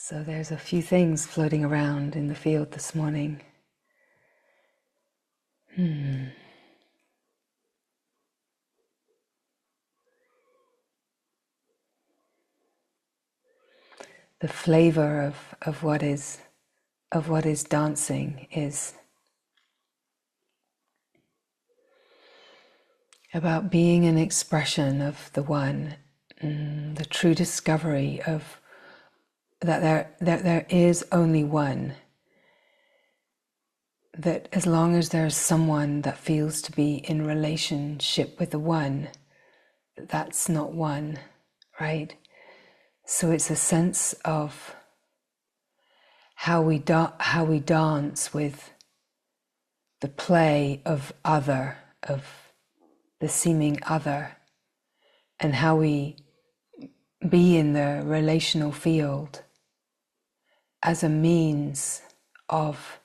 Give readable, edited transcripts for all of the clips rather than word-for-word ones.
So there's a few things floating around in the field this morning. The flavor of what is dancing is about being an expression of the one, the true discovery of that there is only one. That as long as there's someone that feels to be in relationship with the one, that's not one, right? So it's a sense of how we dance with the play of other, of the seeming other, and how we be in the relational field as a means of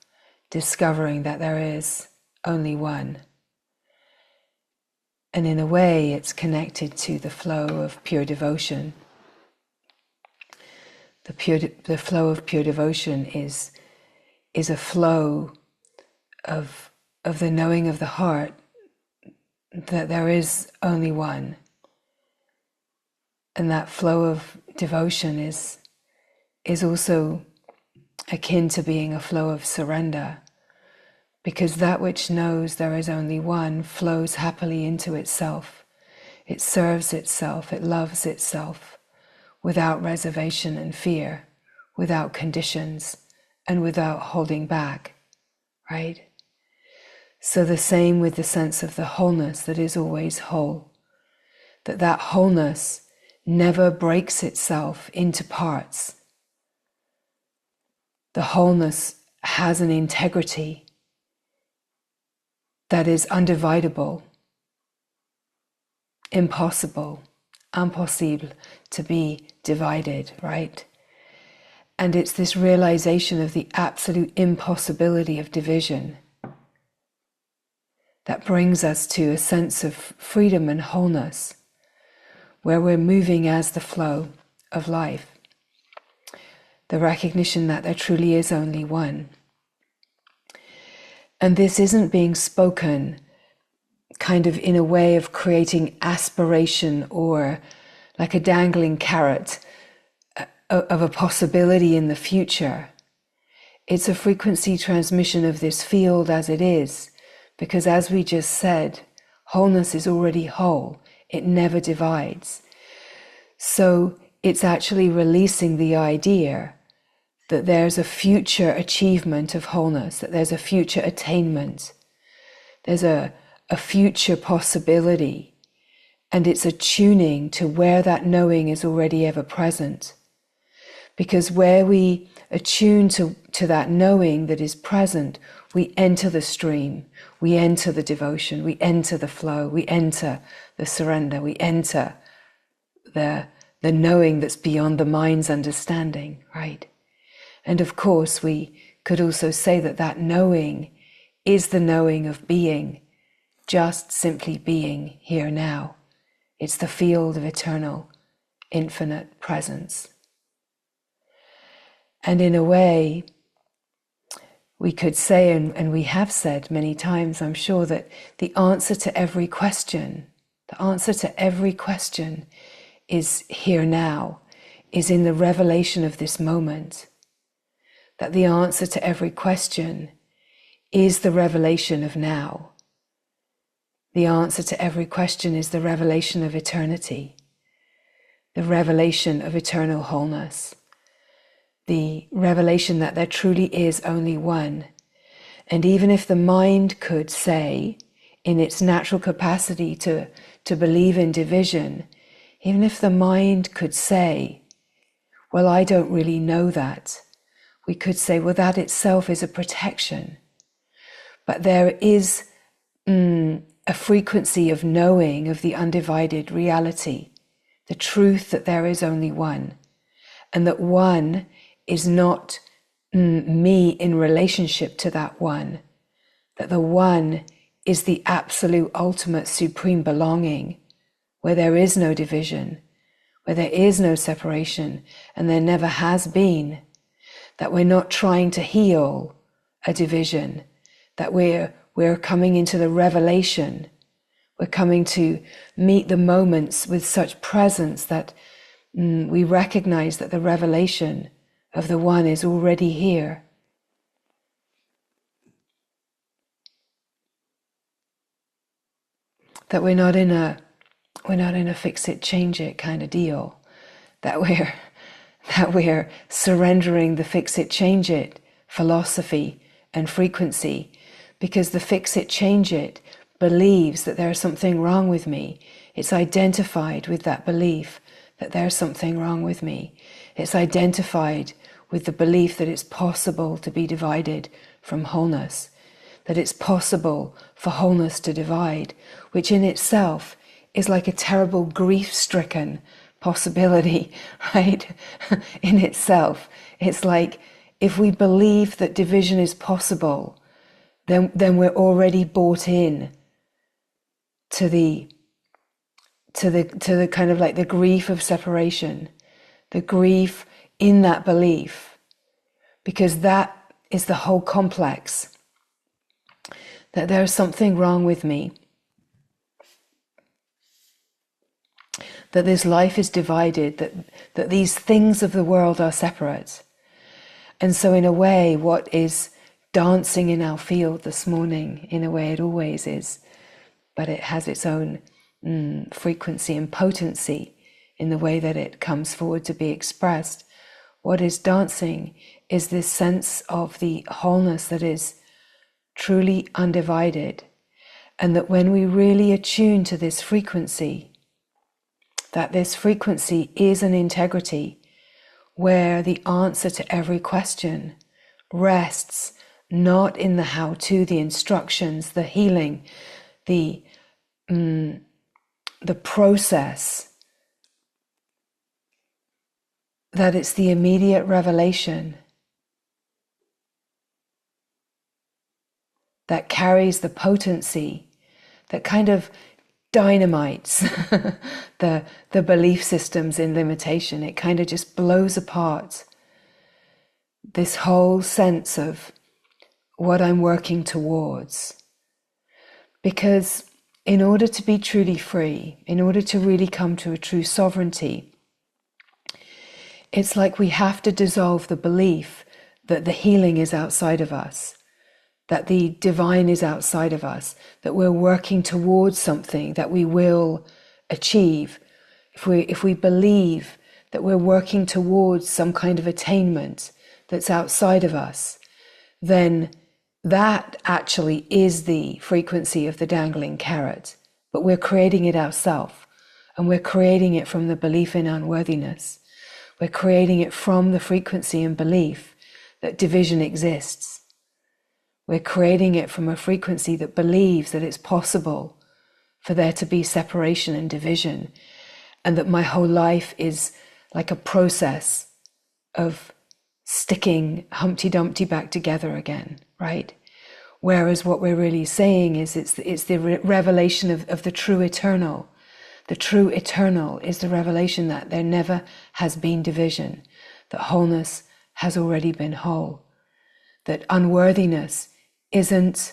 discovering that there is only one. And in a way, it's connected to the flow of pure devotion. The flow of pure devotion is a flow of the knowing of the heart that there is only one. And that flow of devotion is also akin to being a flow of surrender, because that which knows there is only one flows happily into itself. It serves itself, it loves itself, without reservation and fear, without conditions, and without holding back, right? So the same with the sense of the wholeness that is always whole, that wholeness never breaks itself into parts. The wholeness has an integrity that is undividable, impossible, impossible to be divided, right? And it's this realization of the absolute impossibility of division that brings us to a sense of freedom and wholeness, where we're moving as the flow of life. The recognition that there truly is only one. And this isn't being spoken kind of in a way of creating aspiration or like a dangling carrot of a possibility in the future. It's a frequency transmission of this field as it is, because as we just said, wholeness is already whole. It never divides. So it's actually releasing the idea that there's a future achievement of wholeness, that there's a future attainment, there's a future possibility, and it's attuning to where that knowing is already ever present. Because where we attune to that knowing that is present, we enter the stream, we enter the devotion, we enter the flow, we enter the surrender, we enter the knowing that's beyond the mind's understanding, right? And of course, we could also say that knowing is the knowing of being, just simply being here now. It's the field of eternal, infinite presence. And in a way, we could say, and we have said many times, I'm sure, that the answer to every question is here now, is in the revelation of this moment. That the answer to every question is the revelation of now. The answer to every question is the revelation of eternity, the revelation of eternal wholeness, the revelation that there truly is only one. And even if the mind could say, in its natural capacity to believe in division, even if the mind could say, well, I don't really know that, we could say, well, that itself is a protection. But there is a frequency of knowing of the undivided reality, the truth that there is only one, and that one is not me in relationship to that one, that the one is the absolute ultimate supreme belonging, where there is no division, where there is no separation and there never has been, that we're not trying to heal a division, that we're coming into the revelation. We're coming to meet the moments with such presence that we recognize that the revelation of the One is already here. That we're not in a fix it, change it kind of deal. That we're surrendering the fix it, change it philosophy and frequency, because the fix it, change it believes that there's something wrong with me. It's identified with that belief that there's something wrong with me. It's identified with the belief that it's possible to be divided from wholeness, that it's possible for wholeness to divide, which in itself is like a terrible grief-stricken possibility, right? In itself, it's like if we believe that division is possible, then we're already bought in to the kind of like the grief of separation, the grief in that belief, because that is the whole complex, that there's something wrong with me, that this life is divided, that these things of the world are separate. And so in a way, what is dancing in our field this morning, in a way it always is, but it has its own frequency and potency in the way that it comes forward to be expressed. What is dancing is this sense of the wholeness that is truly undivided, and that when we really attune to this frequency, that this frequency is an integrity where the answer to every question rests not in the how-to, the instructions, the healing, the process, that it's the immediate revelation that carries the potency, that kind of dynamites the belief systems in limitation. It kind of just blows apart this whole sense of what I'm working towards. Because in order to be truly free, in order to really come to a true sovereignty, it's like we have to dissolve the belief that the healing is outside of us, that the divine is outside of us, that we're working towards something that we will achieve. If we believe that we're working towards some kind of attainment that's outside of us, then that actually is the frequency of the dangling carrot. But we're creating it ourselves, and we're creating it from the belief in unworthiness. We're creating it from the frequency and belief that division exists. We're creating it from a frequency that believes that it's possible for there to be separation and division, and that my whole life is like a process of sticking Humpty Dumpty back together again, right? Whereas what we're really saying is it's the revelation of the true eternal. The true eternal is the revelation that there never has been division, that wholeness has already been whole, that unworthiness isn't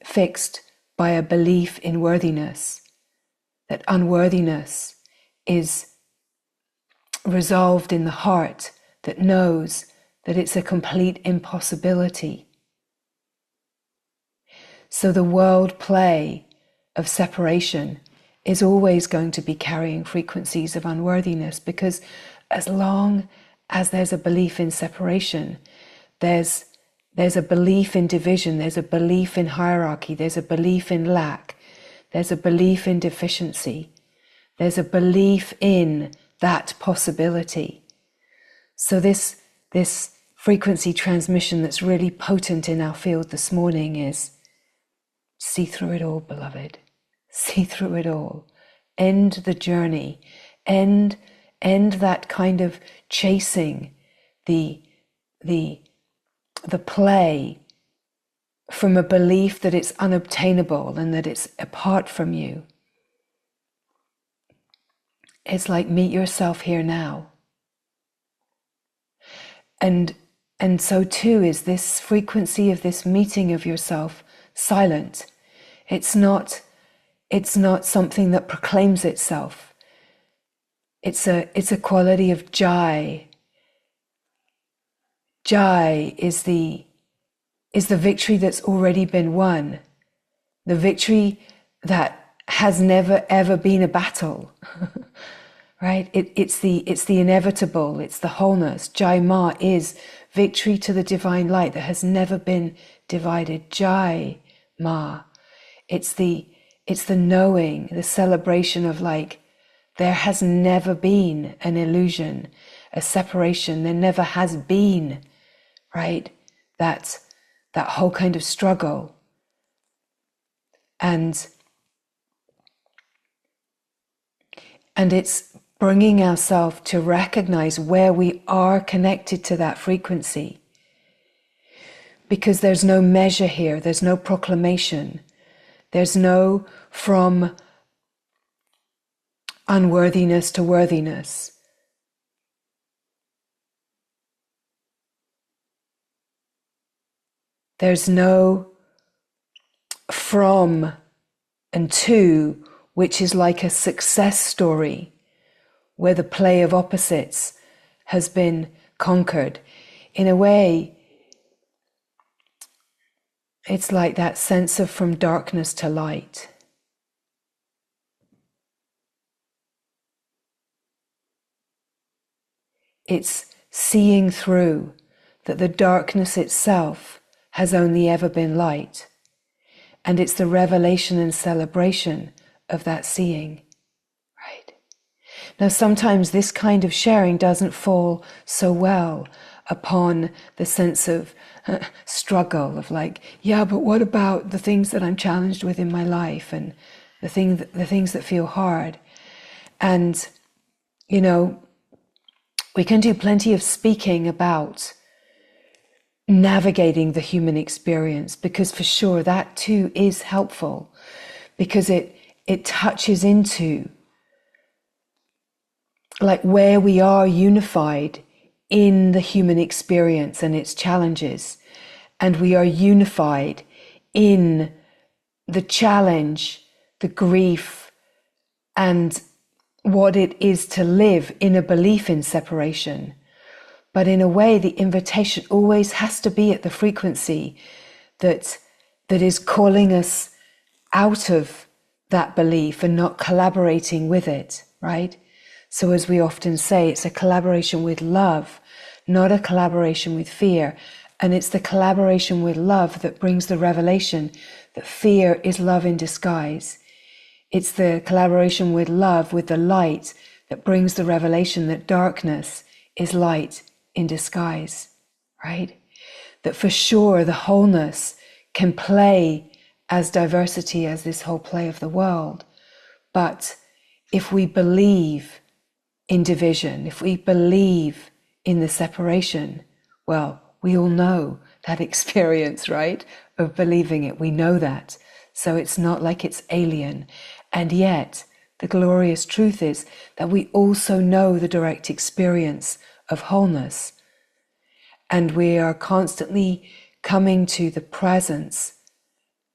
fixed by a belief in worthiness, that unworthiness is resolved in the heart that knows that it's a complete impossibility. So the world play of separation is always going to be carrying frequencies of unworthiness, because as long as there's a belief in separation, there's a belief in division, there's a belief in hierarchy, there's a belief in lack, there's a belief in deficiency, there's a belief in that possibility. So this frequency transmission that's really potent in our field this morning is: see through it all, beloved. See through it all. End the journey. End that kind of chasing the play from a belief that it's unobtainable and that it's apart from you. it's like meet yourself here now. And so too is this frequency of this meeting of yourself silent. It's not something that proclaims itself. It's a quality of jai. Jai is the victory that's already been won. The victory that has never ever been a battle. Right? It's the inevitable, it's the wholeness. Jai Ma is victory to the divine light that has never been divided. Jai Ma. It's the knowing, the celebration of like, there has never been an illusion, a separation. There never has been, right? That whole kind of struggle. And it's bringing ourselves to recognize where we are connected to that frequency. Because there's no measure here, there's no proclamation, there's no from unworthiness to worthiness. There's no from and to, which is like a success story where the play of opposites has been conquered. In a way, it's like that sense of from darkness to light. It's seeing through that the darkness itself has only ever been light. And it's the revelation and celebration of that seeing. Right? Now, sometimes this kind of sharing doesn't fall so well upon the sense of struggle of like, yeah, but what about the things that I'm challenged with in my life and the things that feel hard? And, you know, we can do plenty of speaking about navigating the human experience, because for sure that too is helpful, because it touches into like where we are unified in the human experience and its challenges, and we are unified in the challenge, the grief, and what it is to live in a belief in separation. But in a way, the invitation always has to be at the frequency that is calling us out of that belief and not collaborating with it, right? So as we often say, it's a collaboration with love, not a collaboration with fear. And it's the collaboration with love that brings the revelation that fear is love in disguise. It's the collaboration with love, with the light, that brings the revelation that darkness is light in disguise, right? That for sure the wholeness can play as diversity as this whole play of the world. But if we believe in division, if we believe in the separation, well, we all know that experience, right? Of believing it. We know that. So it's not like it's alien. And yet, the glorious truth is that we also know the direct experience of wholeness. And we are constantly coming to the presence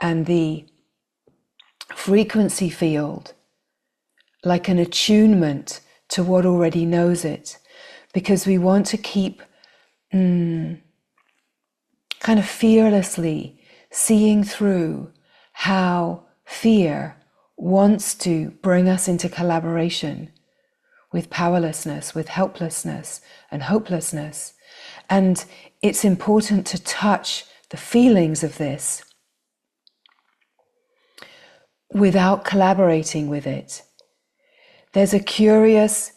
and the frequency field, like an attunement to what already knows it, because we want to keep kind of fearlessly seeing through how fear wants to bring us into collaboration with powerlessness, with helplessness and hopelessness. And it's important to touch the feelings of this without collaborating with it. There's a curious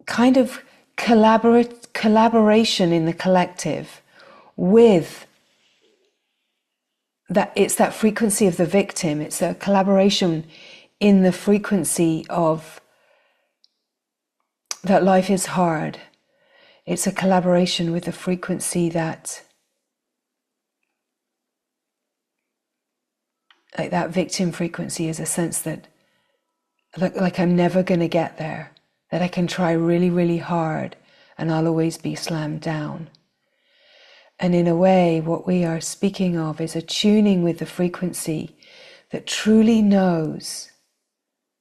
kind of collaboration in the collective with that. It's that frequency of the victim. It's a collaboration in the frequency of that life is hard. It's a collaboration with the frequency that like that victim frequency is a sense that like I'm never going to get there, that I can try really, really hard and I'll always be slammed down. And in a way, what we are speaking of is attuning with the frequency that truly knows,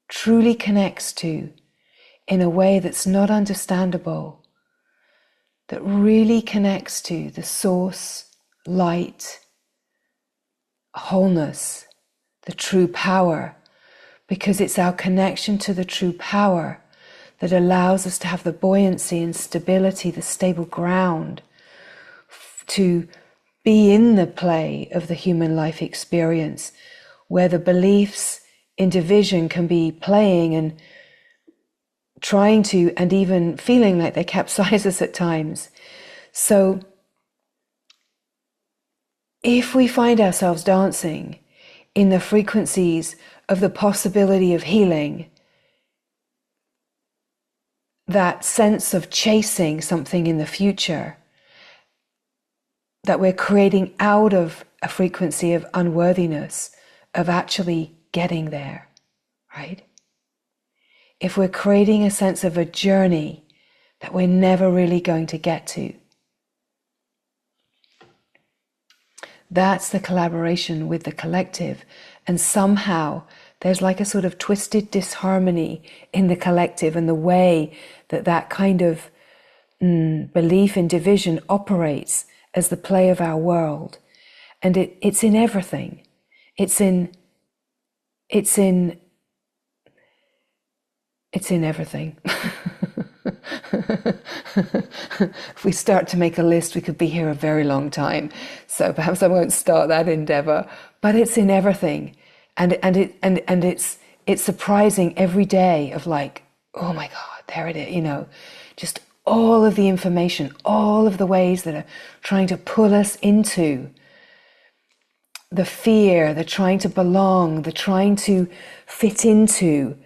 truly connects to, in a way that's not understandable, that really connects to the source, light, wholeness, the true power, because it's our connection to the true power that allows us to have the buoyancy and stability, the stable ground, to be in the play of the human life experience, where the beliefs in division can be playing and trying to, and even feeling like they capsize us at times. So if we find ourselves dancing in the frequencies of the possibility of healing, that sense of chasing something in the future, that we're creating out of a frequency of unworthiness, of actually getting there, right? If we're creating a sense of a journey that we're never really going to get to, that's the collaboration with the collective. And somehow there's like a sort of twisted disharmony in the collective and the way that that kind of belief in division operates as the play of our world. And it's in everything. It's in everything. If we start to make a list, we could be here a very long time. So perhaps I won't start that endeavor. But it's in everything, and it's surprising every day of like, oh my God, there it is. You know, just all of the information, all of the ways that are trying to pull us into the fear, the trying to belong, the trying to fit into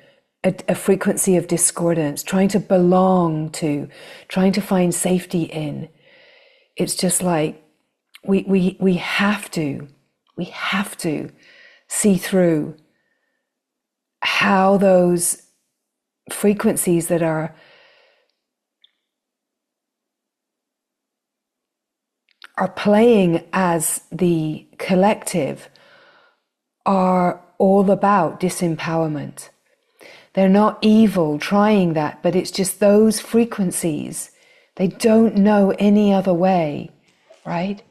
a frequency of discordance, trying to belong to, trying to find safety in. It's just like we have to see through how those frequencies that are playing as the collective are all about disempowerment. They're not evil trying that, but it's just those frequencies. They don't know any other way, right?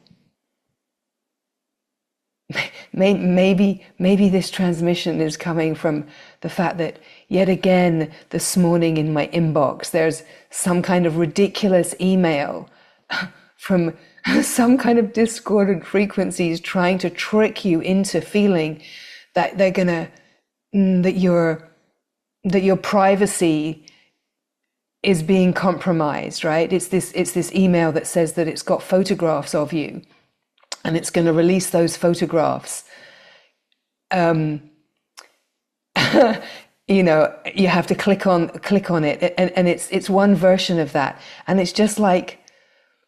Maybe this transmission is coming from the fact that yet again this morning in my inbox there's some kind of ridiculous email from some kind of discordant frequencies trying to trick you into feeling that they're gonna that your privacy is being compromised, right? It's this email that says that it's got photographs of you and it's going to release those photographs. You know, you have to click on it, and it's one version of that, and it's just like,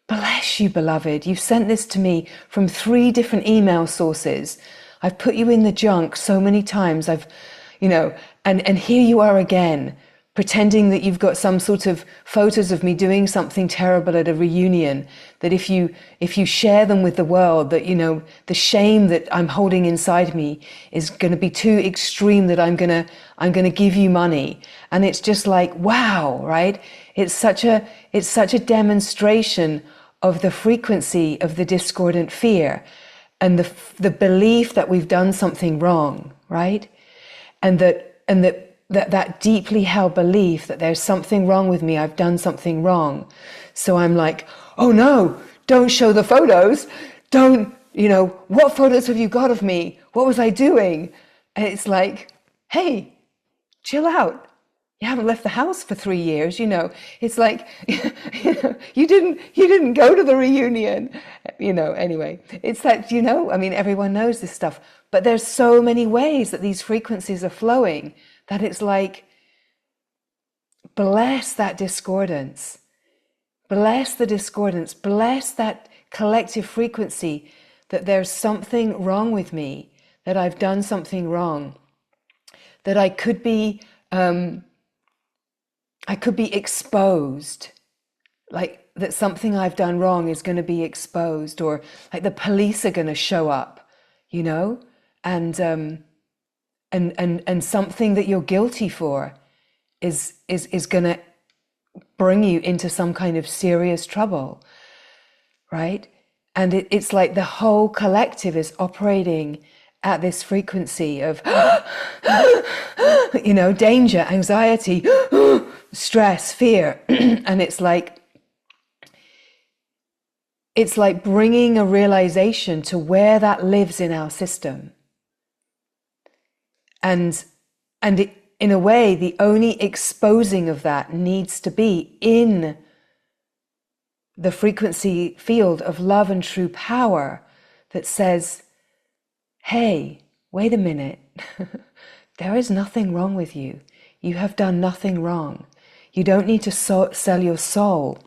bless you, beloved, you've sent this to me from 3 different email sources. I've put you in the junk so many times. And here you are again, pretending that you've got some sort of photos of me doing something terrible at a reunion, that if you share them with the world, that, you know, the shame that I'm holding inside me is going to be too extreme, that I'm going to give you money. And it's just like, wow, right? It's such a demonstration of the frequency of the discordant fear and the belief that we've done something wrong, right? And that deeply held belief that there's something wrong with me, I've done something wrong. So I'm like, oh no, don't show the photos. Don't, you know, what photos have you got of me? What was I doing? And it's like, hey, chill out. You haven't left the house for 3 years, you know. It's like, you didn't go to the reunion, you know. Anyway, it's that, you know, I mean, everyone knows this stuff, but there's so many ways that these frequencies are flowing that it's like, bless that discordance, bless the discordance, bless that collective frequency, that there's something wrong with me, that I've done something wrong, that I could be exposed, like that something I've done wrong is going to be exposed, or like the police are going to show up, you know, and something that you're guilty for is going to bring you into some kind of serious trouble, right? And it's like the whole collective is operating at this frequency of, you know, danger, anxiety, stress, fear. And it's like bringing a realization to where that lives in our system. And in a way, the only exposing of that needs to be in the frequency field of love and true power that says, hey, wait a minute, there is nothing wrong with you. You have done nothing wrong. You don't need to sell your soul,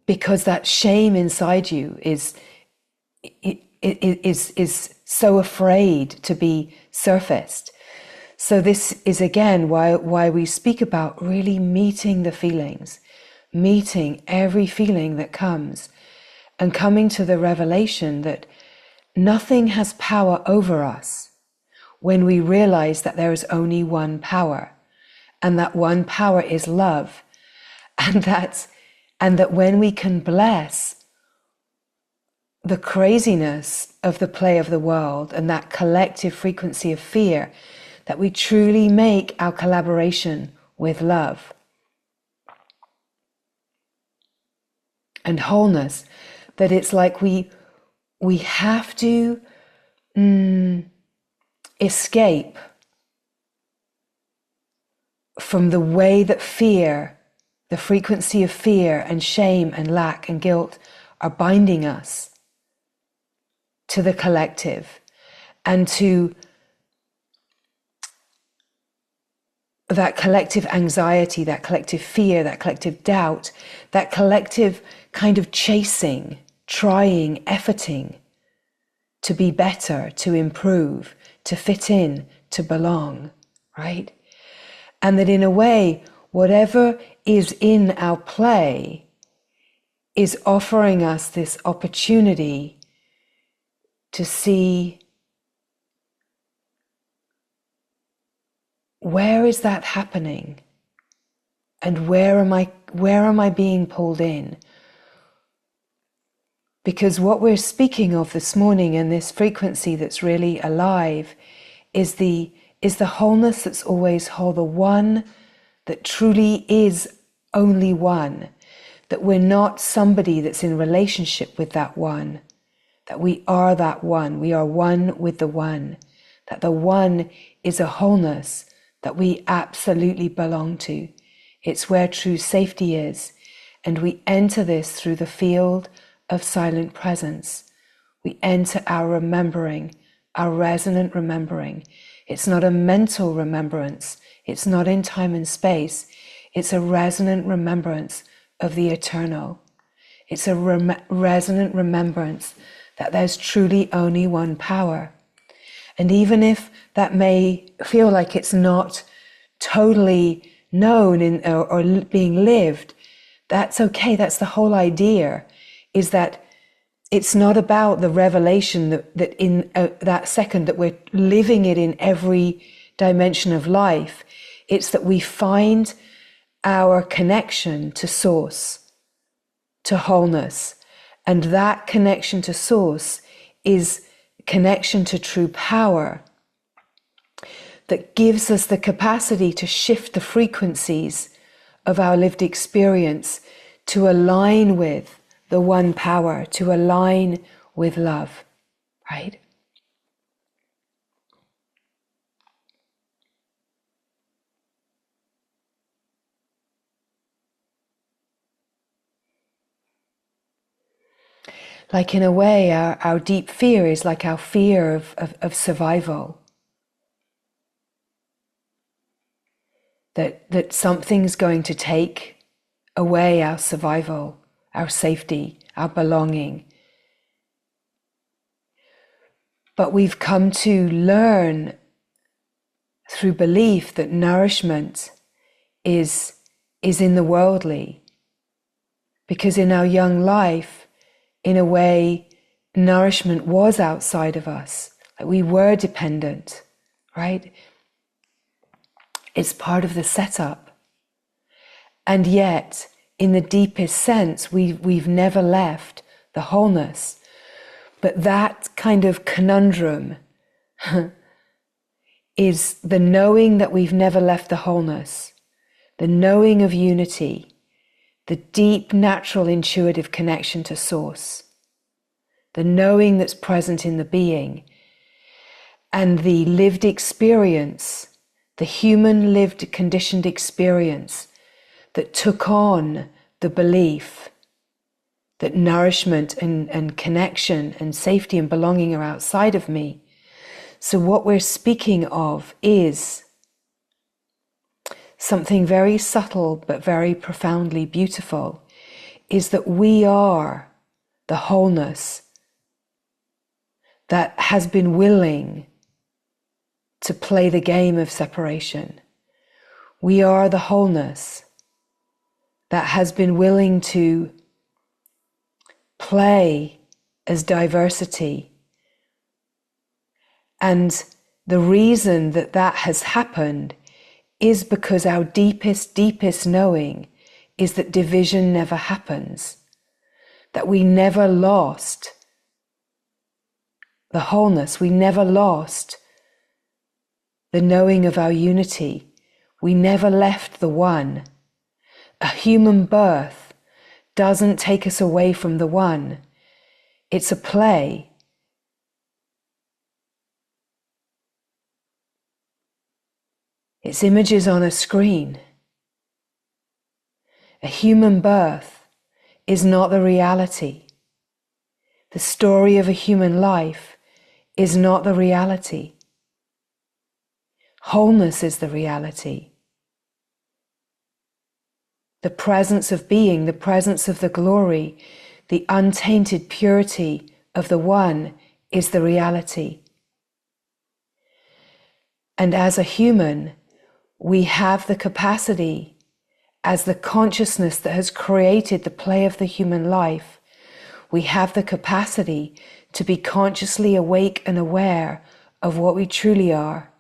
because that shame inside you is so afraid to be surfaced. So this is again why we speak about really meeting the feelings, meeting every feeling that comes, and coming to the revelation that nothing has power over us when we realize that there is only one power, and that one power is love, and that when we can bless the craziness of the play of the world and that collective frequency of fear, that we truly make our collaboration with love and wholeness, that it's like we have to escape from the way that fear, the frequency of fear and shame and lack and guilt are binding us to the collective, and to that collective anxiety, that collective fear, that collective doubt, that collective kind of chasing, trying, efforting to be better, to improve, to fit in, to belong, right? And that in a way, whatever is in our play is offering us this opportunity to see, where is that happening? And where am I being pulled in? Because what we're speaking of this morning, and this frequency that's really alive, is the wholeness that's always whole, the one that truly is only one, that we're not somebody that's in relationship with that one, that we are that one, we are one with the one, that the one is a wholeness that we absolutely belong to. It's where true safety is, and we enter this through the field of silent presence. We enter our remembering, our resonant remembering. It's not a mental remembrance, it's not in time and space, it's a resonant remembrance of the eternal. It's a resonant remembrance that there's truly only one power. And even if that may feel like it's not totally known or being lived, that's okay. That's the whole idea, is that it's not about the revelation that in that second that we're living it in every dimension of life. It's that we find our connection to source, to wholeness. And that connection to source is connection to true power that gives us the capacity to shift the frequencies of our lived experience to align with the one power, to align with love, right? Like in a way, our deep fear is like our fear of survival. That something's going to take away our survival, our safety, our belonging. But we've come to learn through belief that nourishment is in the worldly. Because in our young life, in a way, nourishment was outside of us. Like we were dependent, right? It's part of the setup. And yet, in the deepest sense, we've never left the wholeness. But that kind of conundrum is the knowing that we've never left the wholeness, the knowing of unity, the deep, natural, intuitive connection to Source, the knowing that's present in the being, and the lived experience, the human lived conditioned experience that took on the belief that nourishment and connection and safety and belonging are outside of me. So what we're speaking of is something very subtle but very profoundly beautiful, is that we are the wholeness that has been willing to play the game of separation. We are the wholeness that has been willing to play as diversity. And the reason that that has happened is because our deepest, deepest knowing is that division never happens, that we never lost the wholeness, we never lost the knowing of our unity, we never left the one. A human birth doesn't take us away from the one. It's a play. It's images on a screen. A human birth is not the reality. The story of a human life is not the reality. Wholeness is the reality. The presence of being, the presence of the glory, the untainted purity of the one is the reality. And as a human, we have the capacity, as the consciousness that has created the play of the human life, we have the capacity to be consciously awake and aware of what we truly are,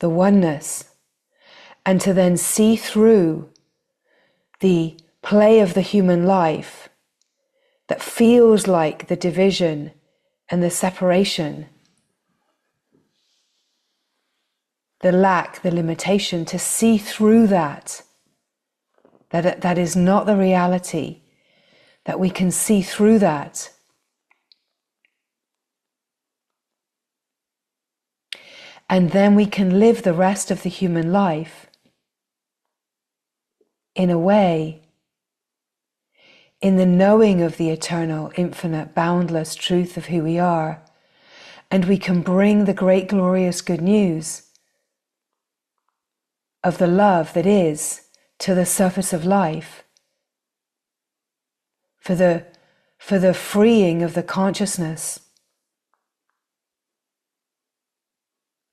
the oneness, and to then see through the play of the human life that feels like the division and the separation, the lack, the limitation, to see through that is not the reality, that we can see through that. And then we can live the rest of the human life in a way, in the knowing of the eternal, infinite, boundless truth of who we are. And we can bring the great, glorious good news of the love that is to the surface of life, for the freeing of the consciousness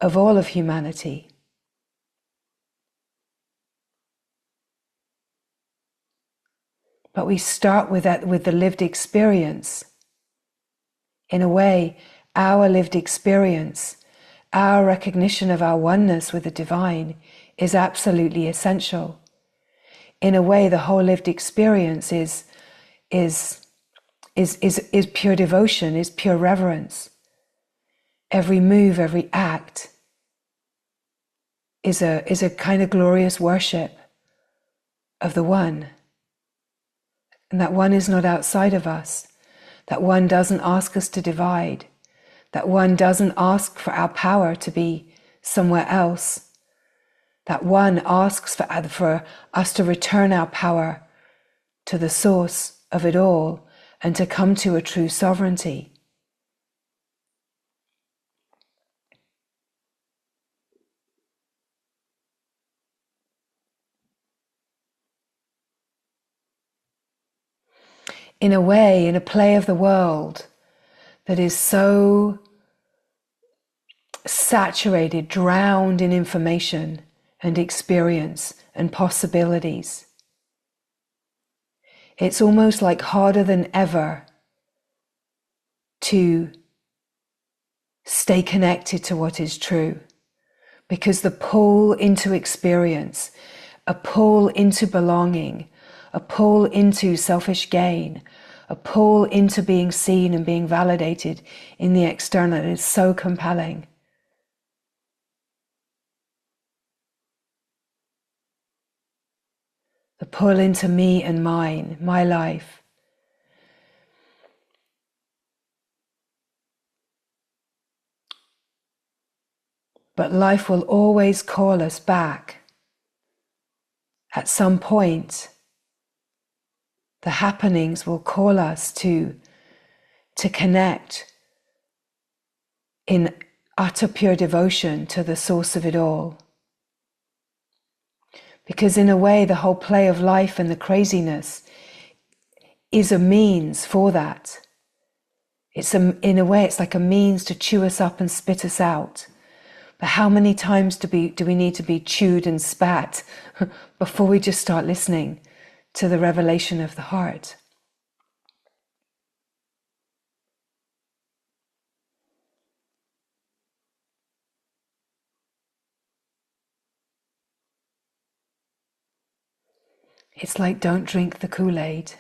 of all of humanity. But we start with that, with the lived experience. In a way, our lived experience, our recognition of our oneness with the divine is absolutely essential. In a way, the whole lived experience is pure devotion, is pure reverence. Every move, every act is a kind of glorious worship of the one. And that one is not outside of us. That one doesn't ask us to divide. That one doesn't ask for our power to be somewhere else. That one asks for us to return our power to the source of it all and to come to a true sovereignty. In a way, in a play of the world, that is so saturated, drowned in information and experience and possibilities. It's almost like harder than ever to stay connected to what is true, because the pull into experience, a pull into belonging, a pull into selfish gain, a pull into being seen and being validated in the external is so compelling. The pull into me and mine, my life. But life will always call us back. At some point, the happenings will call us to connect in utter pure devotion to the source of it all. Because in a way, the whole play of life and the craziness is a means for that. In a way, it's like a means to chew us up and spit us out. But how many times do we need to be chewed and spat before we just start listening to the revelation of the heart? It's like, don't drink the Kool-Aid.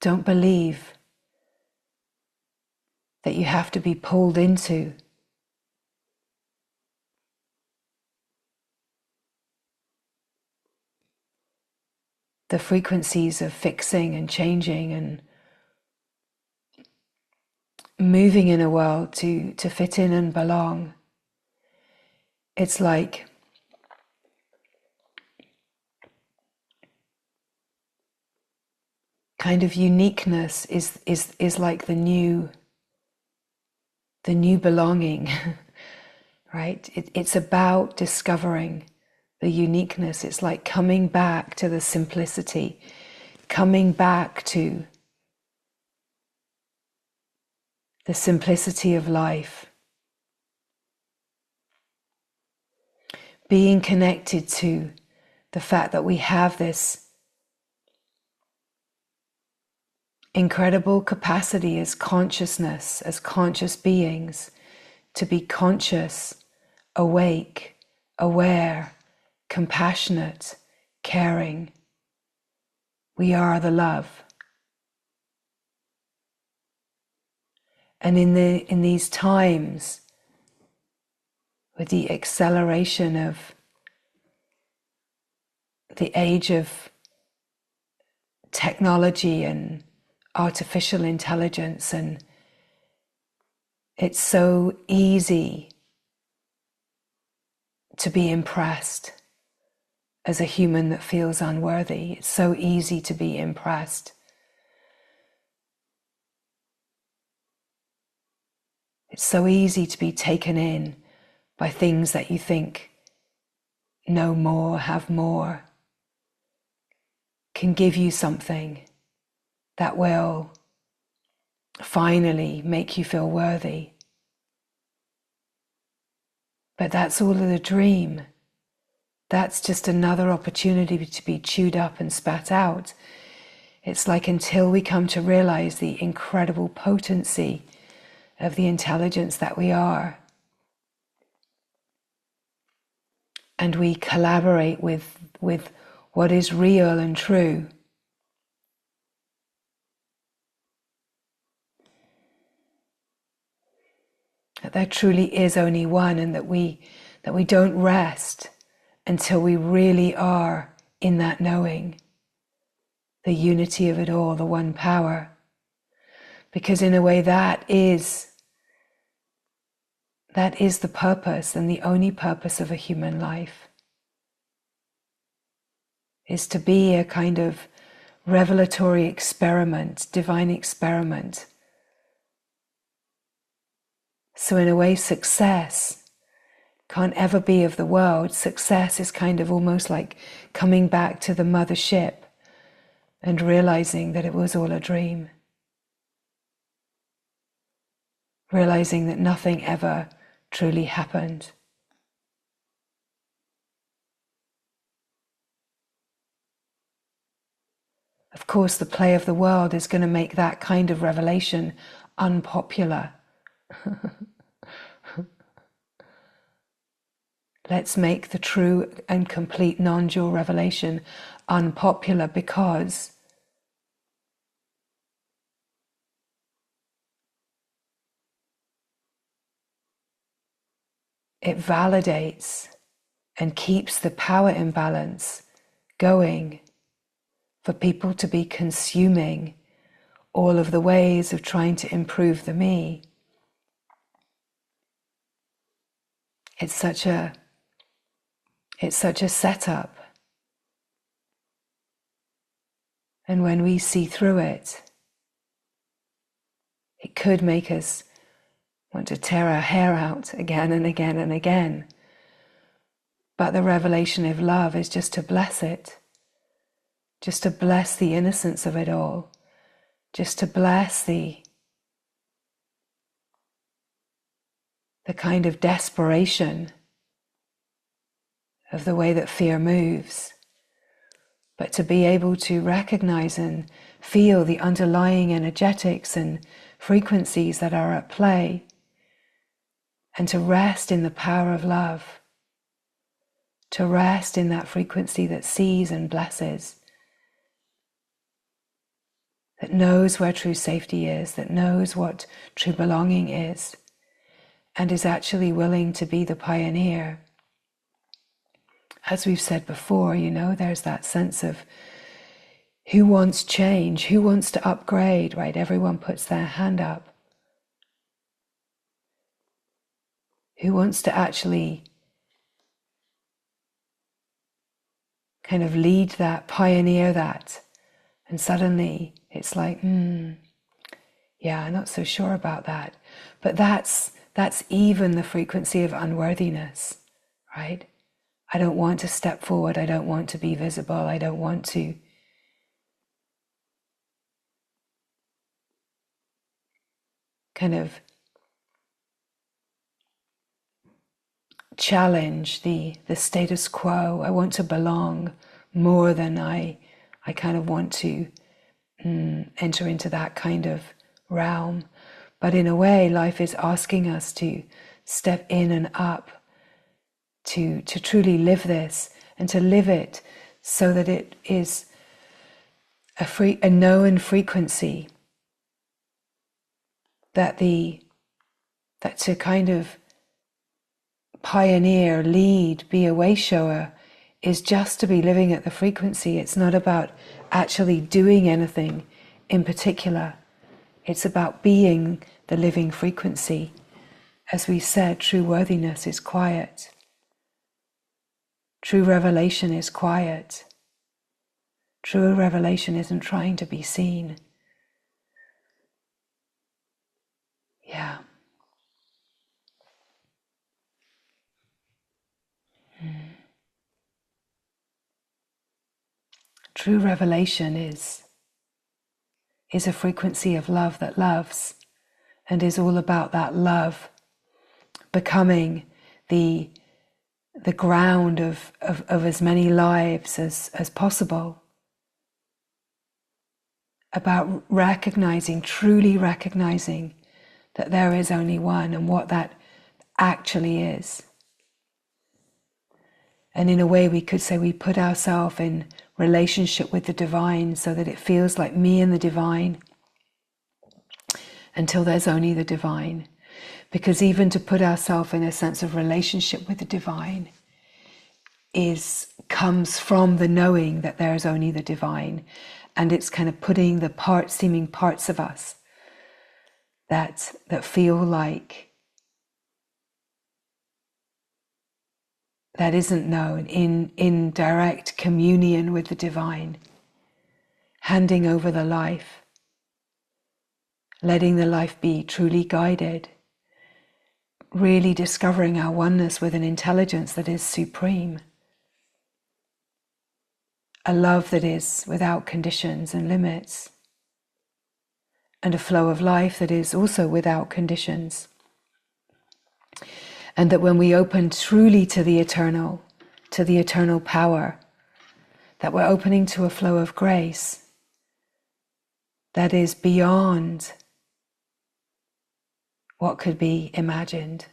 Don't believe that you have to be pulled into the frequencies of fixing and changing and moving in a world to fit in and belong. It's like kind of uniqueness is like the new belonging, right? It's about discovering the uniqueness. It's like coming back to the simplicity, coming back to the simplicity of life, being connected to the fact that we have this incredible capacity as consciousness, as conscious beings, to be conscious, awake, aware, compassionate, caring. We are the love. And in these times, with the acceleration of the age of technology and artificial intelligence, and it's so easy to be impressed as a human that feels unworthy. It's so easy to be impressed. It's so easy to be taken in by things that you think know more, have more, can give you something that will finally make you feel worthy. But that's all of the dream. That's just another opportunity to be chewed up and spat out. It's like until we come to realize the incredible potency of the intelligence that we are, and we collaborate with what is real and true, that there truly is only one, and that we don't rest until we really are in that knowing, the unity of it all, the one power. Because in a way that is the purpose, and the only purpose of a human life, is to be a kind of revelatory experiment, divine experiment. So in a way, success can't ever be of the world. Success is kind of almost like coming back to the mothership and realizing that it was all a dream. realizing that nothing ever truly happened. Of course, the play of the world is going to make that kind of revelation unpopular. Let's make the true and complete non-dual revelation unpopular because it validates and keeps the power imbalance going for people to be consuming all of the ways of trying to improve the me. It's such a setup. And when we see through it, it could make us want to tear our hair out again and again and again. But the revelation of love is just to bless it, just to bless the innocence of it all, just to bless the kind of desperation of the way that fear moves, but to be able to recognize and feel the underlying energetics and frequencies that are at play, and to rest in the power of love, to rest in that frequency that sees and blesses, that knows where true safety is, that knows what true belonging is, and is actually willing to be the pioneer. As we've said before, there's that sense of who wants change, who wants to upgrade, right? Everyone puts their hand up. Who wants to actually kind of lead that, pioneer that? And suddenly it's like, yeah, I'm not so sure about that. But that's even the frequency of unworthiness, right? I don't want to step forward. I don't want to be visible. I don't want to kind of challenge the status quo. I want to belong more than I kind of want to enter into that kind of realm. But in a way, life is asking us to step in and up, to truly live this, and to live it so that it is a known frequency, that to kind of pioneer, lead, be a way shower is just to be living at the frequency. It's not about actually doing anything in particular. It's about being the living frequency. As we said, true worthiness is quiet. True revelation is quiet. True revelation isn't trying to be seen. Yeah. True revelation is a frequency of love that loves, and is all about that love becoming the ground of as many lives as possible. About truly recognizing that there is only one and what that actually is. And in a way, we could say we put ourselves in relationship with the divine so that it feels like me and the divine until there's only the divine. Because even to put ourselves in a sense of relationship with the divine comes from the knowing that there is only the divine. And it's kind of putting the seeming parts of us that feel like that isn't known in direct communion with the divine, handing over the life, letting the life be truly guided, really discovering our oneness with an intelligence that is supreme, a love that is without conditions and limits, and a flow of life that is also without conditions. And that when we open truly to the eternal power, that we're opening to a flow of grace that is beyond what could be imagined.